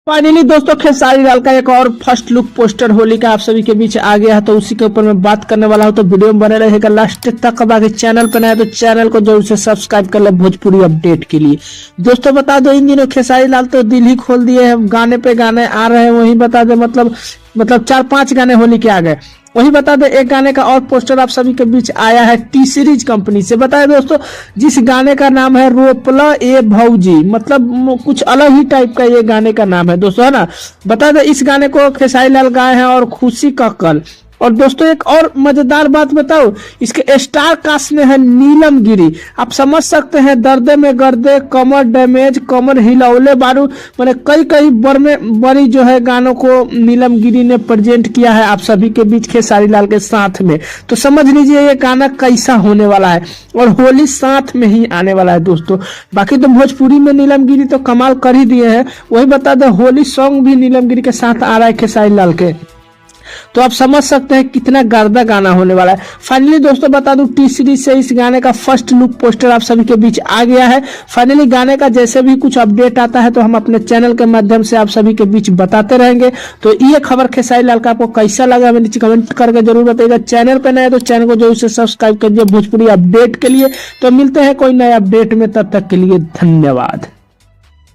Finally दोस्तों खेसारी लाल का एक और फर्स्ट लुक पोस्टर होली का आप सभी के बीच आ गया है, तो उसी के ऊपर मैं बात करने वाला हूं। तो वीडियो में बने रहेगा लास्ट तक। बाकी चैनल पर नया तो चैनल को जरूर से सब्सक्राइब कर ले भोजपुरी अपडेट के लिए। दोस्तों बता दो, इन दिनों खेसारी लाल तो दिल ही खोल दिए हैं, गाने पे गाने आ रहे हैं। वही बता दो मतलब 4-5 गाने होली के आ गए। वही बता दें एक गाने का और पोस्टर आप सभी के बीच आया है टी सीरीज कंपनी से। बताए दोस्तों, जिस गाने का नाम है रोपला ए भौजी, मतलब कुछ अलग ही टाइप का ये गाने का नाम है दोस्तों, है ना। बता दें इस गाने को खेसारी लाल गाए हैं और खुशी का कल। और दोस्तों एक और मजेदार बात बताओ, इसके स्टार कास्ट में है नीलम गिरी। आप समझ सकते हैं, दर्दे में गर्दे, कमर डैमेज, कमर हिलौले बारू, मैंने कई बड़ी जो है गानों को नीलम गिरी ने प्रेजेंट किया है आप सभी के बीच खेसारी लाल के साथ में। तो समझ लीजिए ये गाना कैसा होने वाला है, और होली साथ में ही आने वाला है दोस्तों। बाकी तो भोजपुरी में नीलम गिरी तो कमाल कर ही दिए हैं। वही बता दें होली सॉन्ग भी नीलम गिरी के साथ आ रहा है खेसारी लाल के। तो आप समझ सकते हैं कितना गर्दा गाना होने वाला है। फाइनली दोस्तों बता दूं, टी सीरीज से इस गाने का फर्स्ट लुक पोस्टर आप सभी के बीच आ गया है। फाइनली गाने का जैसे भी कुछ अपडेट आता है तो हम अपने चैनल के माध्यम से आप सभी के बीच बताते रहेंगे। तो ये खबर खेसारी लाल का आपको कैसा लगा हमें नीचे कमेंट करके जरूर बताइएगा। चैनल पे नए तो चैनल को जरूर से सब्सक्राइब करिए भोजपुरी अपडेट के लिए। तो मिलते हैं कोई नए अपडेट में, तब तक के लिए धन्यवाद।